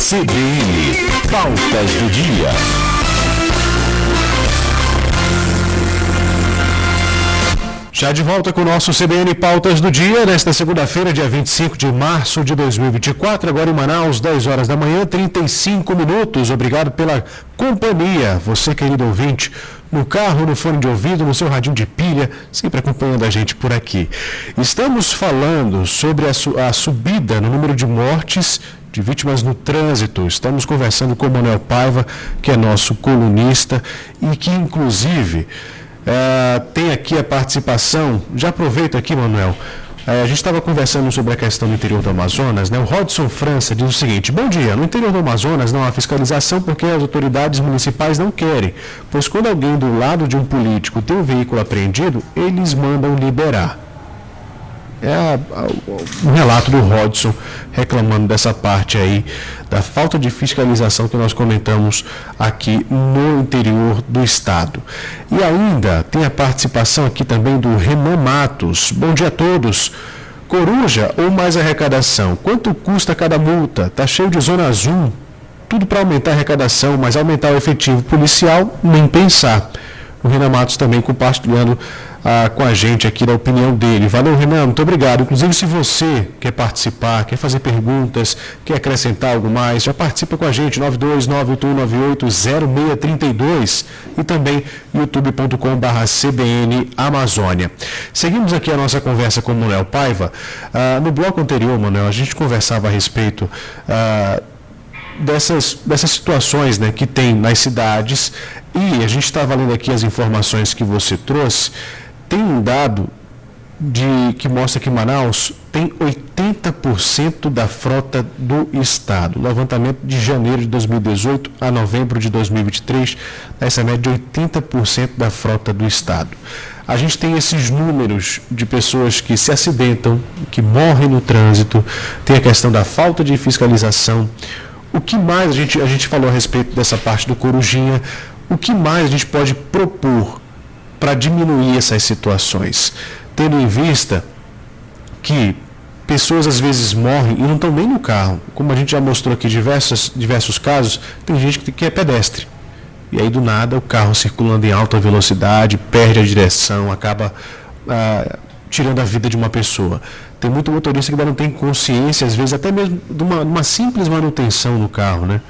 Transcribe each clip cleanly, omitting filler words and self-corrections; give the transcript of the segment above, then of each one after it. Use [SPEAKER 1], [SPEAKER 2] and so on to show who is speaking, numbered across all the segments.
[SPEAKER 1] CBN Pautas do Dia. Já de volta com o nosso CBN Pautas do Dia, nesta segunda-feira, dia 25 de março de 2024, agora em Manaus, 10 horas da manhã, 35 minutos. Obrigado pela companhia, você, querido ouvinte, no carro, no fone de ouvido, no seu radinho de pilha, sempre acompanhando a gente por aqui. Estamos falando sobre a subida no número de mortes de vítimas no trânsito. Estamos conversando com o Manuel Paiva, que é nosso colunista e que, inclusive, tem aqui a participação. Já aproveito aqui, Manuel. A gente estava conversando sobre a questão do interior do Amazonas, né? O Rodson França diz o seguinte: bom dia, no interior do Amazonas não há fiscalização porque as autoridades municipais não querem, pois quando alguém do lado de um político tem um veículo apreendido, eles mandam liberar. Um relato do Rodson reclamando dessa parte aí, da falta de fiscalização que nós comentamos aqui no interior do estado. E ainda tem a participação aqui também do Renan Matos. Bom dia a todos. Coruja ou mais arrecadação? Quanto custa cada multa? Tá cheio de zona azul. Tudo para aumentar a arrecadação, mas aumentar o efetivo policial, nem pensar. O Renan Matos também compartilhando com a gente aqui da opinião dele. Valeu, Renan, muito obrigado. Inclusive, se você quer participar, quer fazer perguntas, quer acrescentar algo mais, já participa com a gente, 9298980632 e também youtube.com/CBN Amazônia. Seguimos aqui a nossa conversa com o Manuel Paiva. No bloco anterior, Manuel, a gente conversava a respeito dessas situações, né, que tem nas cidades, e a gente estava lendo aqui as informações que você trouxe. Tem um dado que mostra que Manaus tem 80% da frota do estado. O levantamento de janeiro de 2018 a novembro de 2023, essa média de 80% da frota do estado. A gente tem esses números de pessoas que se acidentam, que morrem no trânsito, tem a questão da falta de fiscalização. O que mais a gente falou a respeito dessa parte do Corujinha? O que mais a gente pode propor para diminuir essas situações, tendo em vista que pessoas às vezes morrem e não estão nem no carro, como a gente já mostrou aqui diversos casos, tem gente que é pedestre, e aí do nada o carro circulando em alta velocidade, perde a direção, acaba tirando a vida de uma pessoa. Tem muito motorista que ainda não tem consciência, às vezes até mesmo de uma simples manutenção no carro, né?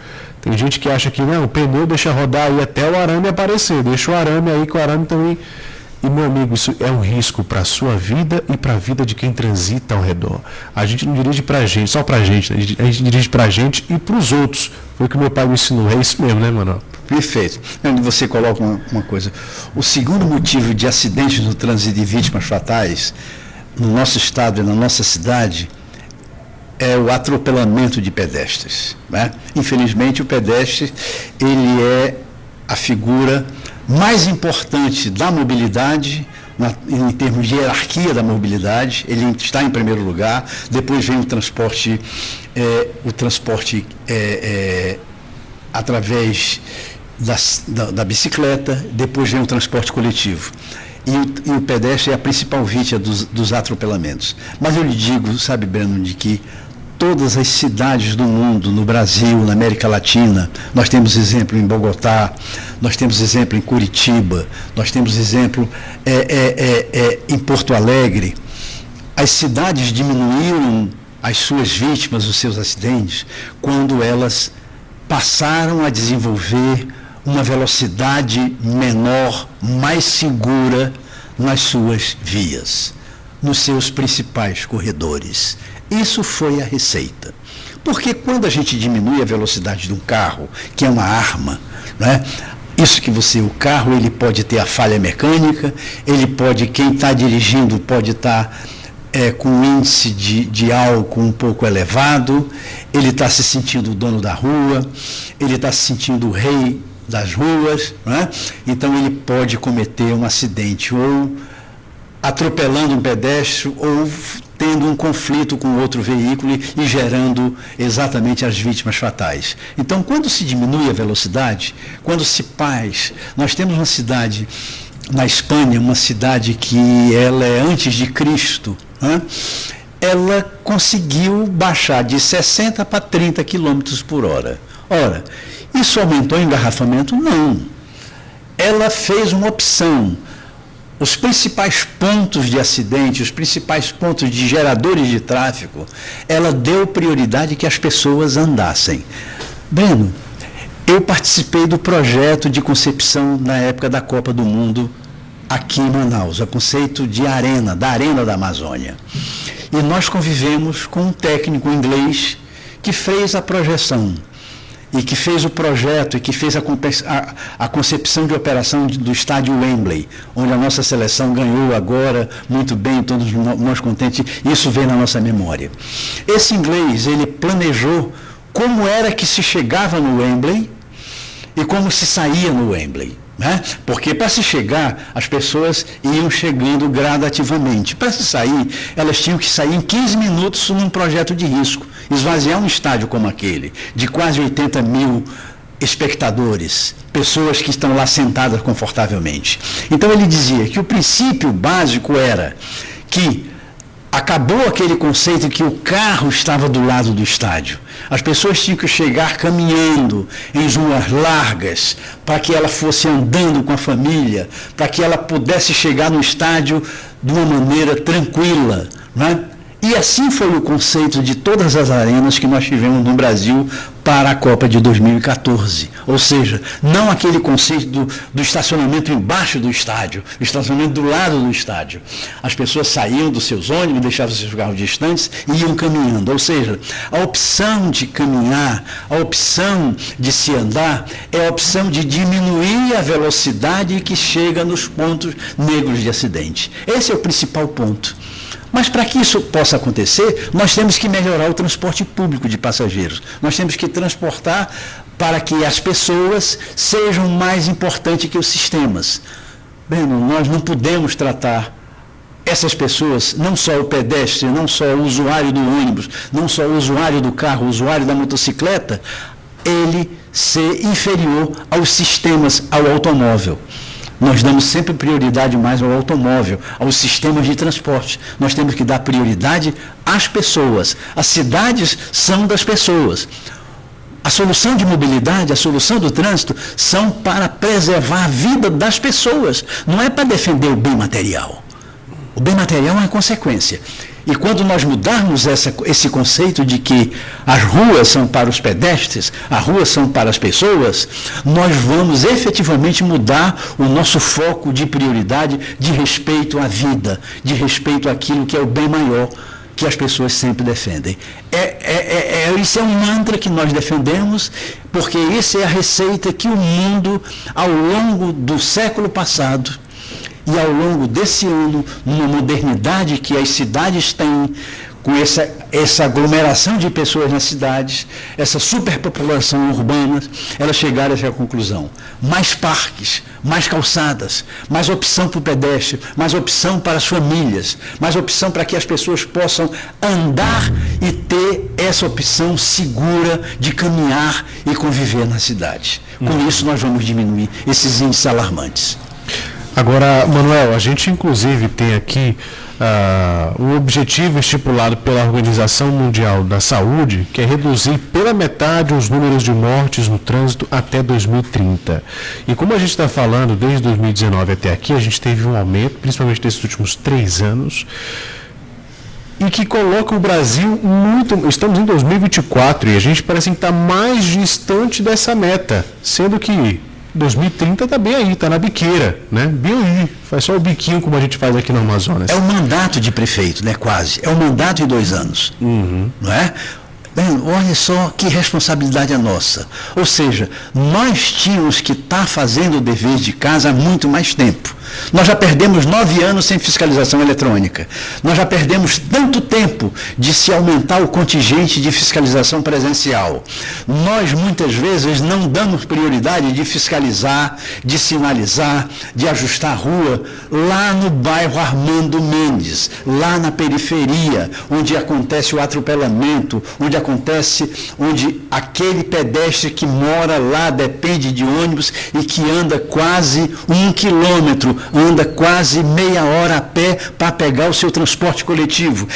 [SPEAKER 1] Tem gente que acha que não, o pneu deixa rodar aí até o arame aparecer, deixa o arame aí, que o arame também... E, meu amigo, isso é um risco para a sua vida e para a vida de quem transita ao redor. A gente não dirige para a gente, só para a gente, né? A gente dirige para a gente e para os outros. Foi o que meu pai me ensinou, é isso mesmo, né, Manuel?
[SPEAKER 2] Perfeito. Onde você coloca uma coisa. O segundo motivo de acidentes no trânsito e de vítimas fatais no nosso estado e na nossa cidade é o atropelamento de pedestres, né? Infelizmente, o pedestre, ele é a figura mais importante da mobilidade, em termos de hierarquia da mobilidade. Ele está em primeiro lugar, depois vem o transporte através da bicicleta, depois vem o transporte coletivo. E o pedestre é a principal vítima dos atropelamentos. Mas eu lhe digo, sabe, Breno, de que todas as cidades do mundo, no Brasil, na América Latina, nós temos exemplo em Bogotá, nós temos exemplo em Curitiba, nós temos exemplo em Porto Alegre. As cidades diminuíram as suas vítimas, os seus acidentes, quando elas passaram a desenvolver uma velocidade menor, mais segura nas suas vias, nos seus principais corredores. Isso foi a receita. Porque quando a gente diminui a velocidade de um carro, que é uma arma, né? O carro, ele pode ter a falha mecânica, quem está dirigindo pode estar com um índice de álcool um pouco elevado, ele está se sentindo o dono da rua, ele está se sentindo o rei das ruas, né? Então ele pode cometer um acidente ou atropelando um pedestre ou tendo um conflito com outro veículo e gerando exatamente as vítimas fatais. Então, quando se diminui a velocidade, nós temos uma cidade na Espanha, uma cidade que ela é antes de Cristo, né? ela conseguiu baixar de 60 para 30 km por hora. Ora, isso aumentou o engarrafamento? Não. Ela fez uma opção. Os principais pontos de acidente, os principais pontos de geradores de tráfego, ela deu prioridade que as pessoas andassem. Breno, eu participei do projeto de concepção na época da Copa do Mundo aqui em Manaus, o conceito de arena, da Arena da Amazônia. E nós convivemos com um técnico inglês que fez a projeção e que fez o projeto e que fez a concepção de operação do estádio Wembley, onde a nossa seleção ganhou agora, muito bem, todos nós contentes, isso vem na nossa memória. Esse inglês, ele planejou como era que se chegava no Wembley e como se saía no Wembley. Né? Porque para se chegar, as pessoas iam chegando gradativamente. Para se sair, elas tinham que sair em 15 minutos num projeto de risco. Esvaziar um estádio como aquele, de quase 80 mil espectadores, pessoas que estão lá sentadas confortavelmente. Então ele dizia que o princípio básico era que acabou aquele conceito que o carro estava do lado do estádio. As pessoas tinham que chegar caminhando em ruas largas, para que ela fosse andando com a família, para que ela pudesse chegar no estádio de uma maneira tranquila, né? E assim foi o conceito de todas as arenas que nós tivemos no Brasil para a Copa de 2014. Ou seja, não aquele conceito do estacionamento embaixo do estádio, o estacionamento do lado do estádio. As pessoas saíam dos seus ônibus, deixavam seus carros distantes e iam caminhando. Ou seja, a opção de caminhar, a opção de se andar, é a opção de diminuir a velocidade que chega nos pontos negros de acidente. Esse é o principal ponto. Mas para que isso possa acontecer, nós temos que melhorar o transporte público de passageiros. Nós temos que transportar para que as pessoas sejam mais importantes que os sistemas. Breno, nós não podemos tratar essas pessoas, não só o pedestre, não só o usuário do ônibus, não só o usuário do carro, o usuário da motocicleta, ele ser inferior aos sistemas, ao automóvel. Nós damos sempre prioridade mais ao automóvel, aos sistemas de transporte. Nós temos que dar prioridade às pessoas. As cidades são das pessoas. A solução de mobilidade, a solução do trânsito, são para preservar a vida das pessoas. Não é para defender o bem material. O bem material é uma consequência. E quando nós mudarmos esse conceito de que as ruas são para os pedestres, as ruas são para as pessoas, nós vamos efetivamente mudar o nosso foco de prioridade de respeito à vida, de respeito àquilo que é o bem maior que as pessoas sempre defendem. Isso é um mantra que nós defendemos, porque isso é a receita que o mundo, ao longo do século passado, e ao longo desse ano, numa modernidade que as cidades têm, com essa aglomeração de pessoas nas cidades, essa superpopulação urbana, elas chegaram a essa conclusão. Mais parques, mais calçadas, mais opção para o pedestre, mais opção para as famílias, mais opção para que as pessoas possam andar e ter essa opção segura de caminhar e conviver na cidade. Com isso nós vamos diminuir esses índices alarmantes.
[SPEAKER 1] Agora, Manuel, a gente inclusive tem aqui o objetivo estipulado pela Organização Mundial da Saúde, que é reduzir pela metade os números de mortes no trânsito até 2030. E como a gente está falando, desde 2019 até aqui, a gente teve um aumento, principalmente nesses últimos 3 anos, e que coloca o Brasil muito... Estamos em 2024 e a gente parece que está mais distante dessa meta, sendo que 2030 está bem aí, está na biqueira, né? Bem aí, faz só o biquinho como a gente faz aqui no Amazonas.
[SPEAKER 2] É o mandato de prefeito, né? Quase. É o mandato em 2 anos, não é? Bem, olha só que responsabilidade é nossa. Ou seja, nós tínhamos que estar fazendo o dever de casa há muito mais tempo. Nós já perdemos 9 anos sem fiscalização eletrônica. Nós já perdemos tanto tempo de se aumentar o contingente de fiscalização presencial. Nós, muitas vezes, não damos prioridade de fiscalizar, de sinalizar, de ajustar a rua lá no bairro Armando Mendes, lá na periferia, onde acontece o atropelamento, onde acontece onde aquele pedestre que mora lá depende de ônibus e que anda quase 1 quilômetro, anda quase meia hora a pé para pegar o seu transporte coletivo.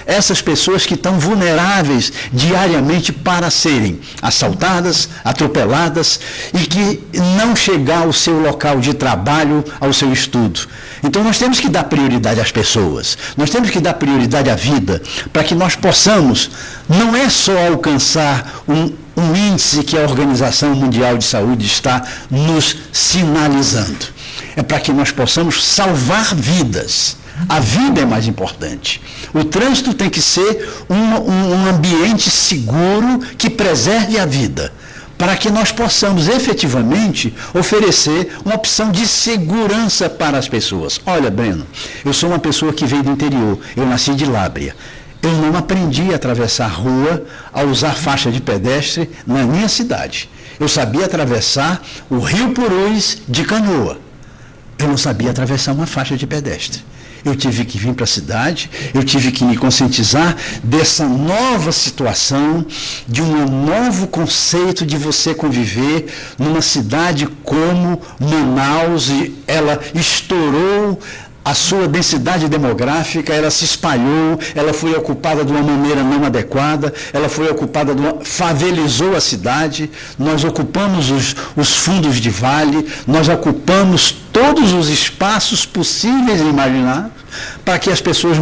[SPEAKER 2] Essas pessoas que estão vulneráveis diariamente para serem assaltadas, atropeladas e que não chegar ao seu local de trabalho, ao seu estudo. Então nós temos que dar prioridade às pessoas, nós temos que dar prioridade à vida, para que nós possamos, não é só alcançar um índice que a Organização Mundial de Saúde está nos sinalizando, é para que nós possamos salvar vidas. A vida é mais importante. O trânsito tem que ser um ambiente seguro que preserve a vida, para que nós possamos efetivamente oferecer uma opção de segurança para as pessoas. Olha, Breno, eu sou uma pessoa que veio do interior, eu nasci de Lábrea. Eu não aprendi a atravessar a rua, a usar faixa de pedestre na minha cidade. Eu sabia atravessar o Rio Purus de canoa. Eu não sabia atravessar uma faixa de pedestre. Eu tive que vir para a cidade, eu tive que me conscientizar dessa nova situação, de um novo conceito de você conviver numa cidade como Manaus, e ela estourou a sua densidade demográfica, ela se espalhou, ela foi ocupada de uma maneira não adequada, ela foi ocupada, favelizou a cidade, nós ocupamos os fundos de vale, nós ocupamos todos os espaços possíveis e imagináveis para que as pessoas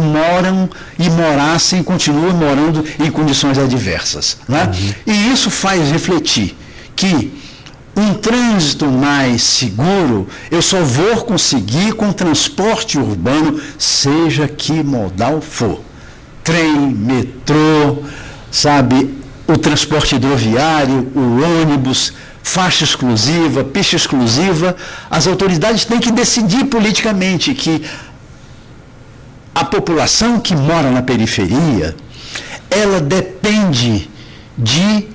[SPEAKER 2] continuem morando em condições adversas. Né? E isso faz refletir que um trânsito mais seguro eu só vou conseguir com transporte urbano, seja que modal for. Trem, metrô, o transporte hidroviário, o ônibus, faixa exclusiva, pista exclusiva. As autoridades têm que decidir politicamente que a população que mora na periferia, ela depende de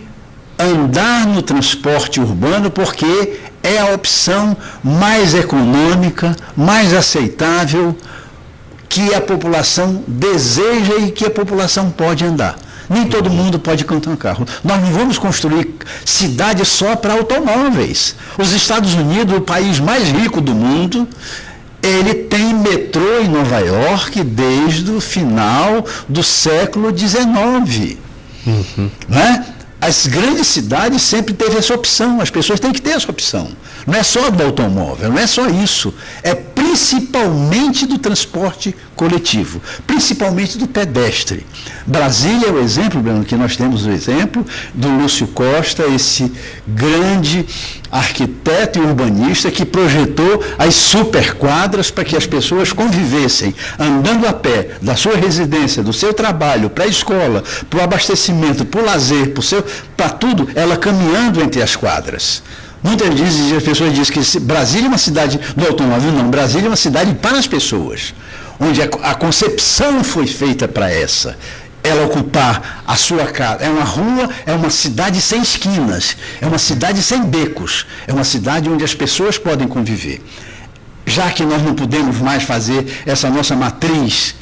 [SPEAKER 2] andar no transporte urbano porque é a opção mais econômica, mais aceitável, que a população deseja e que a população pode andar. Nem todo mundo pode comprar um carro. Nós não vamos construir cidades só para automóveis. Os Estados Unidos, o país mais rico do mundo, ele tem metrô em Nova York desde o final do século XIX. Né? As grandes cidades sempre teve essa opção, as pessoas têm que ter essa opção. Não é só do automóvel, não é só isso. É principalmente do transporte coletivo, principalmente do pedestre. Brasília é o exemplo, Bruno, que nós temos o exemplo do Lúcio Costa, esse grande arquiteto e urbanista que projetou as superquadras para que as pessoas convivessem andando a pé da sua residência, do seu trabalho, para a escola, para o abastecimento, para o lazer, para tudo, ela caminhando entre as quadras. Muitas vezes as pessoas dizem que Brasília é uma cidade do automóvel. Não, Brasília é uma cidade para as pessoas, onde a concepção foi feita para ela ocupar a sua casa. É uma rua, é uma cidade sem esquinas, é uma cidade sem becos, é uma cidade onde as pessoas podem conviver. Já que nós não podemos mais fazer essa nossa matriz,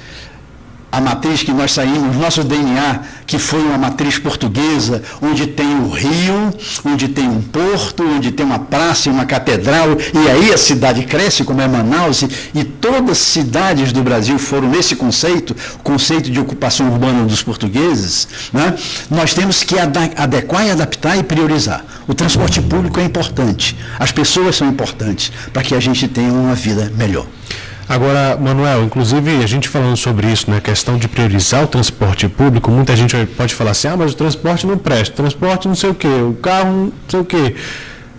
[SPEAKER 2] a matriz que nós saímos, nosso DNA, que foi uma matriz portuguesa, onde tem o rio, onde tem um porto, onde tem uma praça e uma catedral, e aí a cidade cresce, como é Manaus, e todas as cidades do Brasil foram nesse conceito de ocupação urbana dos portugueses, né? Nós temos que adequar e adaptar e priorizar. O transporte público é importante, as pessoas são importantes, para que a gente tenha uma vida melhor.
[SPEAKER 1] Agora, Manuel, inclusive a gente falando sobre isso, né, questão de priorizar o transporte público, muita gente pode falar assim, mas o transporte não presta, o transporte não sei o quê, o carro não sei o quê.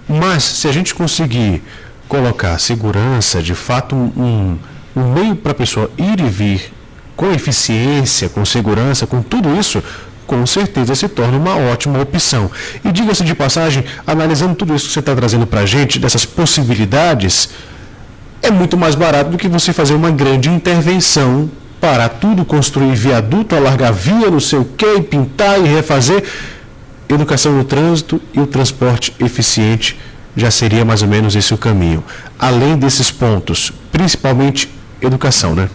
[SPEAKER 1] Mas se a gente conseguir colocar segurança, de fato, um meio para a pessoa ir e vir com eficiência, com segurança, com tudo isso, com certeza se torna uma ótima opção. E diga-se de passagem, analisando tudo isso que você está trazendo para a gente, dessas possibilidades, é muito mais barato do que você fazer uma grande intervenção, parar tudo, construir viaduto, alargar via, não sei o quê, pintar e refazer. Educação no trânsito e o transporte eficiente já seria mais ou menos esse o caminho. Além desses pontos, principalmente educação, né?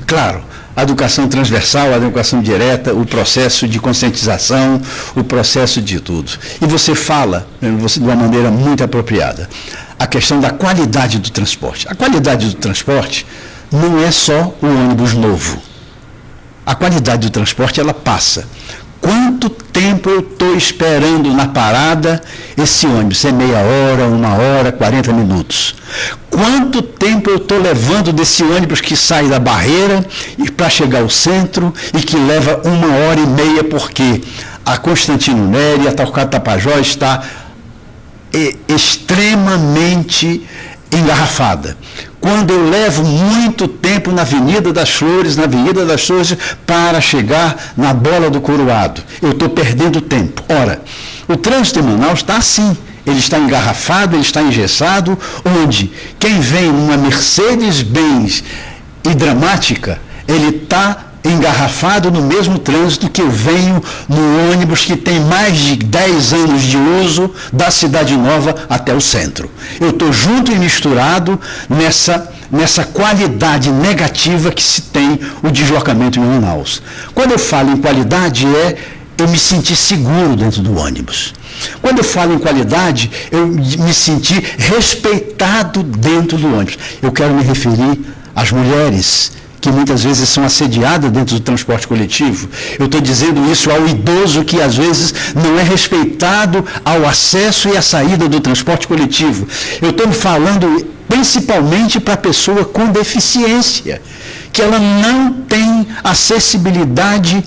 [SPEAKER 2] Claro. a educação transversal, a educação direta, o processo de conscientização, o processo de tudo. E você fala, de uma maneira muito apropriada, a questão da qualidade do transporte. A qualidade do transporte não é só o ônibus novo. A qualidade do transporte, ela passa. Quanto tempo eu estou esperando na parada esse ônibus? É meia hora, 1 hora, 40 minutos. Quanto tempo eu estou levando desse ônibus que sai da Barreira para chegar ao centro e que leva 1h30, porque a Constantino Neri, a Torquato Tapajós está extremamente engarrafada. Quando eu levo muito tempo na Avenida das Flores, para chegar na Bola do Coroado, eu estou perdendo tempo. Ora, o trânsito em Manaus está assim, ele está engarrafado, ele está engessado, onde quem vem numa Mercedes-Benz e dramática, ele está engarrafado no mesmo trânsito que eu venho no ônibus que tem mais de 10 anos de uso da Cidade Nova até o centro. Eu estou junto e misturado nessa qualidade negativa que se tem o deslocamento em Manaus. Quando eu falo em qualidade, eu me sentir seguro dentro do ônibus. Quando eu falo em qualidade, eu me sentir respeitado dentro do ônibus. Eu quero me referir às mulheres que muitas vezes são assediadas dentro do transporte coletivo. Eu estou dizendo isso ao idoso que às vezes não é respeitado ao acesso e à saída do transporte coletivo. Eu estou falando principalmente para a pessoa com deficiência, que ela não tem acessibilidade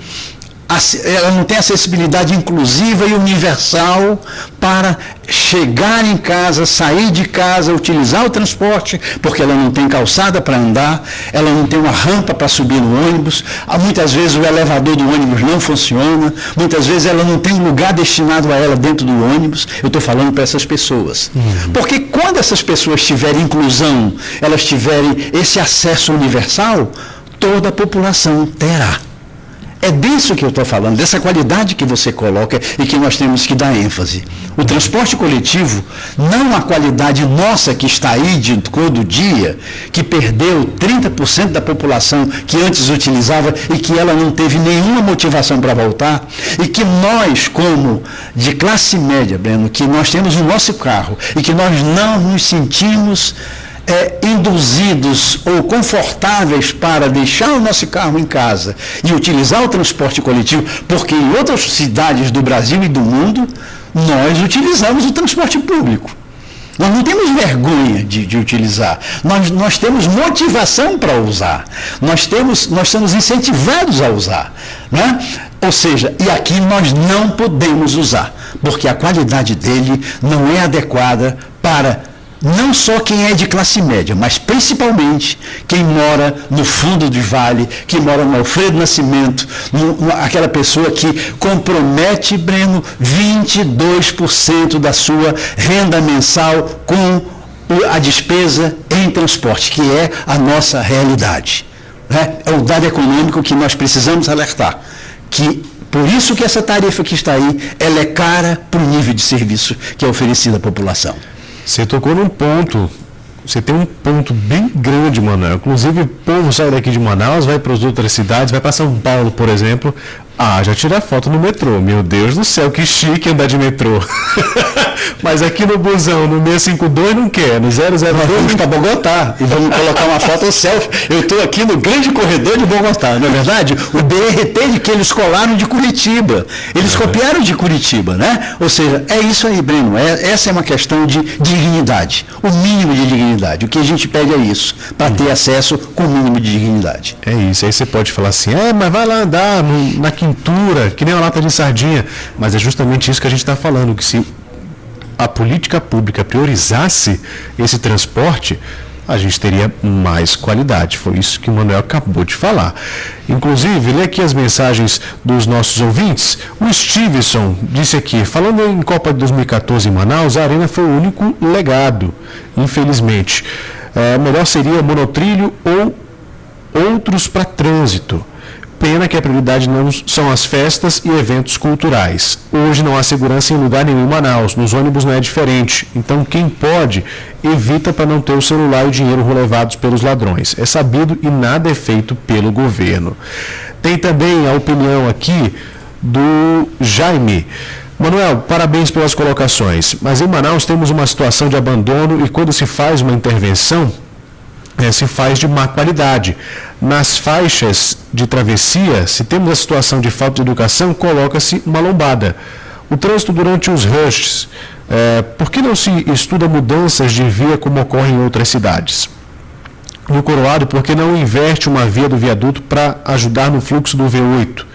[SPEAKER 2] inclusiva e universal para chegar em casa, sair de casa, utilizar o transporte, porque ela não tem calçada para andar, ela não tem uma rampa para subir no ônibus, muitas vezes o elevador do ônibus não funciona, muitas vezes ela não tem um lugar destinado a ela dentro do ônibus. Eu estou falando para essas pessoas. Porque quando essas pessoas tiverem inclusão, elas tiverem esse acesso universal, toda a população terá. É disso que eu estou falando, dessa qualidade que você coloca e que nós temos que dar ênfase. O transporte coletivo, não a qualidade nossa que está aí de todo dia, que perdeu 30% da população que antes utilizava e que ela não teve nenhuma motivação para voltar, e que nós, como de classe média, Breno, que nós temos o nosso carro e que nós não nos sentimos induzidos ou confortáveis para deixar o nosso carro em casa e utilizar o transporte coletivo, porque em outras cidades do Brasil e do mundo, nós utilizamos o transporte público. Nós não temos vergonha de utilizar, nós temos motivação para usar, nós somos incentivados a usar, né? Ou seja, e aqui nós não podemos usar, porque a qualidade dele não é adequada para não só quem é de classe média, mas principalmente quem mora no fundo do vale, que mora no Alfredo Nascimento, aquela pessoa que compromete, Breno, 22% da sua renda mensal com a despesa em transporte, que é a nossa realidade. É o dado econômico que nós precisamos alertar, que por isso que essa tarifa que está aí, ela é cara para o nível de serviço que é oferecido à população.
[SPEAKER 1] Você tocou num ponto, você tem um ponto bem grande, Manuel. Inclusive, o povo sai daqui de Manaus, vai para as outras cidades, vai para São Paulo, por exemplo. Já tirar foto no metrô. Meu Deus do céu, que chique andar de metrô. Mas aqui no busão, no 652, não quer. No 002,
[SPEAKER 2] vamos para Bogotá e vamos colocar uma foto selfie. Eu estou aqui no grande corredor de Bogotá, não é verdade? O BRT que eles colaram de Curitiba. Eles copiaram de Curitiba, né? Ou seja, é isso aí, Breno. Essa é uma questão de dignidade. O mínimo de dignidade. O que a gente pede é isso, para ter acesso com o mínimo de dignidade.
[SPEAKER 1] É isso. Aí você pode falar assim, mas vai lá andar na quintura, que nem uma lata de sardinha. Mas é justamente isso que a gente está falando, que se a política pública priorizasse esse transporte, a gente teria mais qualidade. Foi isso que o Manuel acabou de falar. Inclusive, lê aqui as mensagens dos nossos ouvintes. O Stevenson disse aqui, falando em Copa de 2014 em Manaus, a Arena foi o único legado, infelizmente. Melhor seria monotrilho ou outros para trânsito. Pena que a prioridade não são as festas e eventos culturais. Hoje não há segurança em lugar nenhum em Manaus, nos ônibus não é diferente. Então quem pode, evita para não ter o celular e o dinheiro levados pelos ladrões. É sabido e nada é feito pelo governo. Tem também a opinião aqui do Jaime. Manuel, parabéns pelas colocações, mas em Manaus temos uma situação de abandono e quando se faz uma intervenção, se faz de má qualidade. Nas faixas de travessia, se temos a situação de falta de educação, coloca-se uma lombada. O trânsito durante os rushes, por que não se estuda mudanças de via como ocorre em outras cidades? No Coroado, por que não inverte uma via do viaduto para ajudar no fluxo do V8?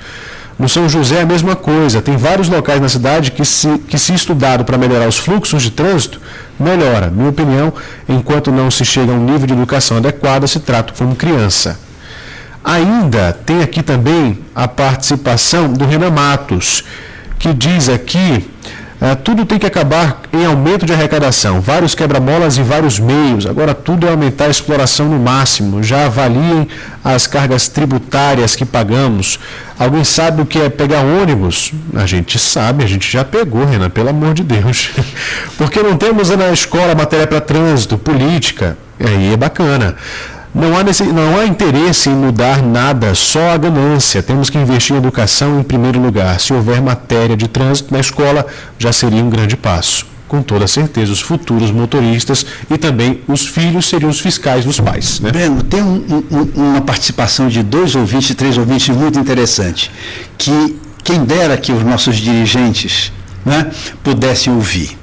[SPEAKER 1] No São José, a mesma coisa. Tem vários locais na cidade que se estudado para melhorar os fluxos de trânsito, melhora. Minha opinião, enquanto não se chega a um nível de educação adequado, se trata como criança. Ainda tem aqui também a participação do Renan Matos, que diz aqui, tudo tem que acabar em aumento de arrecadação, vários quebra-molas e vários meios, agora tudo é aumentar a exploração no máximo, já avaliem as cargas tributárias que pagamos. Alguém sabe o que é pegar ônibus? A gente sabe, a gente já pegou, Renan, pelo amor de Deus. Porque não temos na escola matéria para trânsito, política, aí é bacana. Não há interesse em mudar nada, só a ganância. Temos que investir em educação em primeiro lugar. Se houver matéria de trânsito na escola, já seria um grande passo. Com toda certeza, os futuros motoristas e também os filhos seriam os fiscais dos pais. Né?
[SPEAKER 2] Breno, tem uma participação de 2 ouvintes, 3 ouvintes muito interessante, que quem dera que os nossos dirigentes, né, pudessem ouvir.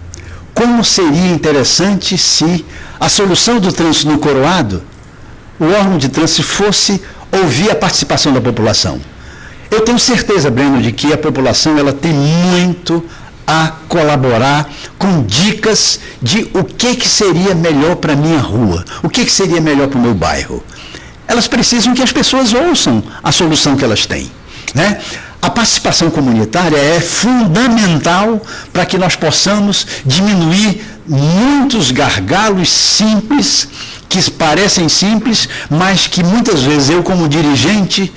[SPEAKER 2] Como seria interessante se a solução do trânsito no Coroado, o órgão de trânsito fosse ouvir a participação da população. Eu tenho certeza, Breno, de que a população ela tem muito a colaborar com dicas de o que seria melhor para a minha rua, o que seria melhor para o meu bairro. Elas precisam que as pessoas ouçam a solução que elas têm, né? A participação comunitária é fundamental para que nós possamos diminuir muitos gargalos simples, que parecem simples, mas que muitas vezes eu, como dirigente,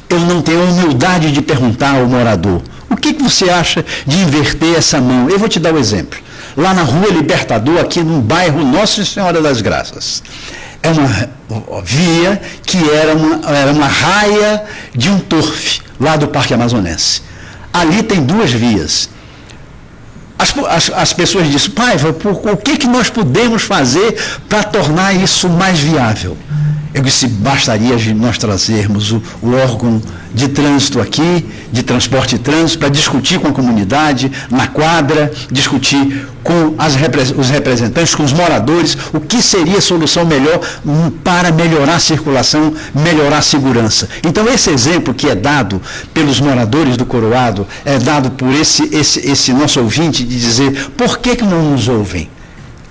[SPEAKER 2] eu não tenho a humildade de perguntar ao morador, o que você acha de inverter essa mão? Eu vou te dar um exemplo. Lá na Rua Libertador, aqui no bairro Nossa Senhora das Graças, é uma via que era uma raia de um torfe, lá do Parque Amazonense. Ali tem 2 vias. As pessoas dizem, Paiva, o que nós podemos fazer para tornar isso mais viável? Eu disse, bastaria nós trazermos o órgão de trânsito aqui, de transporte e trânsito, para discutir com a comunidade, na quadra, discutir com os representantes, com os moradores, o que seria a solução melhor para melhorar a circulação, melhorar a segurança. Então, esse exemplo que é dado pelos moradores do Coroado, é dado por esse nosso ouvinte de dizer, por que não nos ouvem?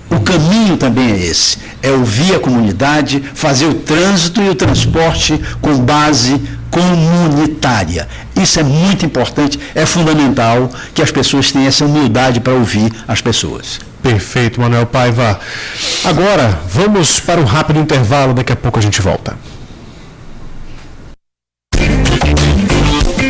[SPEAKER 2] O caminho também é esse, é ouvir a comunidade, fazer o trânsito e o transporte com base comunitária. Isso é muito importante, é fundamental que as pessoas tenham essa humildade para ouvir as pessoas.
[SPEAKER 1] Perfeito, Manuel Paiva. Agora, vamos para um rápido intervalo, daqui a pouco a gente volta.